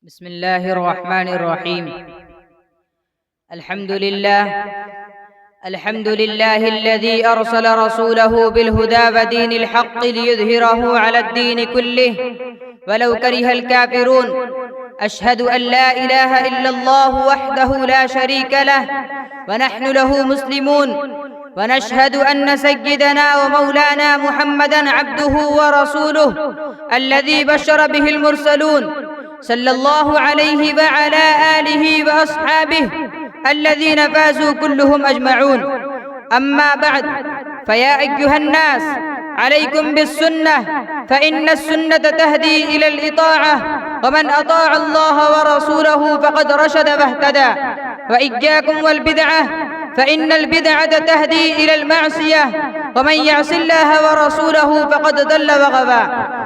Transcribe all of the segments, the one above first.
بسم الله الرحمن الرحيم. الحمد لله الذي أرسل رسوله بالهدى ودين الحق ليظهره على الدين كله ولو كره الكافرون. أشهد أن لا إله إلا الله وحده لا شريك له ونحن له مسلمون، ونشهد أن سيدنا ومولانا محمدًا عبده ورسوله الذي بشر به المرسلون، صلى الله عليه وعلى آله وأصحابه الذين فازوا كلهم أجمعون. أما بعد، فيا أيها الناس، عليكم بالسنة، فإن السنة تهدي إلى الإطاعة، ومن أطاع الله ورسوله فقد رشد واهتدى. وإياكم والبدعة، فإن البدعة تهدي إلى المعصية، ومن يعص الله ورسوله فقد ضل وغوى.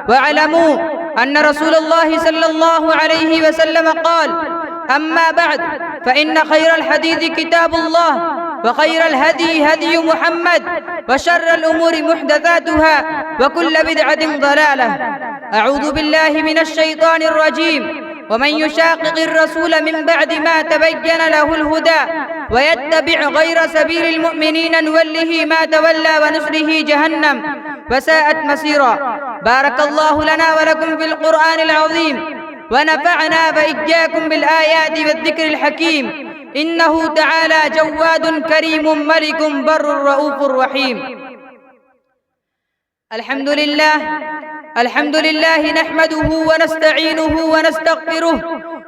واعلموا أن رسول الله صلى الله عليه وسلم قال: أما بعد، فإن خير الحديث كتاب الله، وخير الهدي هدي محمد، وشر الأمور محدثاتها، وكل بدعة ضلالة. أعوذ بالله من الشيطان الرجيم. ومن يشاقق الرسول من بعد ما تبين له الهدى ويتبع غير سبيل المؤمنين نوله ما تولى ونصله جهنم وساءت مصيرا. بارك الله لنا ولكم في القرآن العظيم، ونفعنا وإياكم بالآيات والذكر الحكيم، إنه تعالى جواد كريم ملك بر رؤوف رحيم. الحمد لله نحمده ونستعينه ونستغفره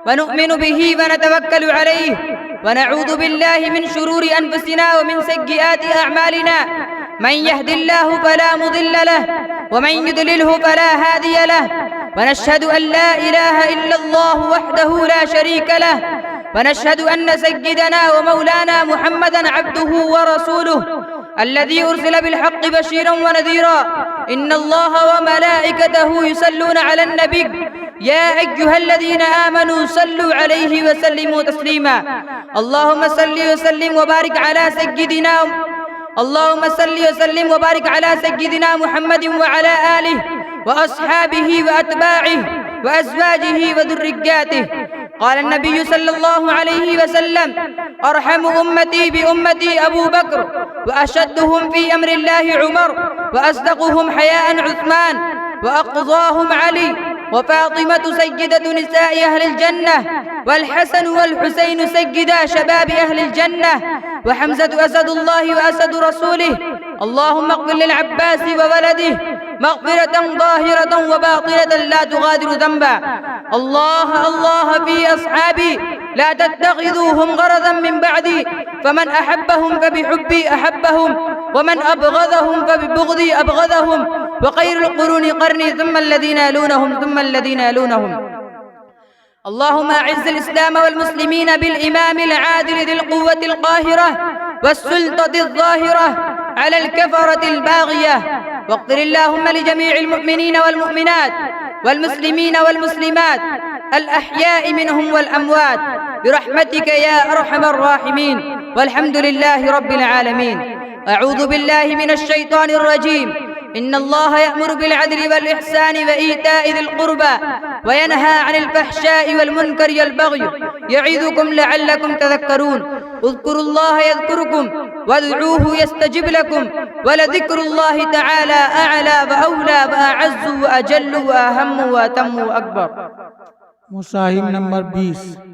ونؤمن به ونتوكل عليه، ونعوذ بالله من شرور أنفسنا ومن سيئات أعمالنا. من يهد الله فلا مضل له، ومن يضلله فلا هادي له. ونشهد أن لا إله إلا الله وحده لا شريك له، ونشهد أن سيدنا ومولانا محمدًا عبده ورسوله الذي أرسل بالحق بشيرا ونذيرا. إن الله وملائكته يصلون على النبي، يا أيها الذين آمنوا صلوا عليه وسلموا تسليما. اللهم صل وسلم وبارك على سيدنا محمد وعلى آله وأصحابه وأتباعه وأزواجه وذرياته. قال النبي صلى الله عليه وسلم: أرحم أمتي بأمتي أبو بكر، وأشدهم في أمر الله عمر، وأصدقهم حياء عثمان، وأقضاهم علي، وفاطمة سيدة نساء أهل الجنة، والحسن والحسين سيدا شباب أهل الجنة، وحمزة أسد الله وأسد رسوله. اللهم اغفر للعباس وولده مغفرة ظاهرة وباطنة لا تغادر ذنبا. الله في أصحابي، لا تتخذوهم غرضا من بعدي، فمن أحبهم فبحبي أحبهم، ومن أبغضهم فببغضي أبغضهم، وخير القرون قرني ثم الذين يلونهم ثم الذين يلونهم. اللهم أعز الإسلام والمسلمين بالإمام العادل ذي القوة القاهرة والسلطة الظاهرة على الكفرة الباغية. واغفر اللهم لجميع المؤمنين والمؤمنات والمسلمين والمسلمات الأحياء منهم والأموات برحمتك يا أرحم الراحمين، والحمد لله رب العالمين. أعوذ بالله من الشيطان الرجيم. إن الله يأمر بالعدل والإحسان وإيتاء ذي القربى وينهى عن الفحشاء والمنكر والبغي يعظكم لعلكم تذكرون. اذكروا الله يذكركم وادعوه يستجب لكم، ولذكر الله تعالى أعلى وأولى وأعز وأجل وأهم وأتم وأكبر. मुसाहिब नंबर 20।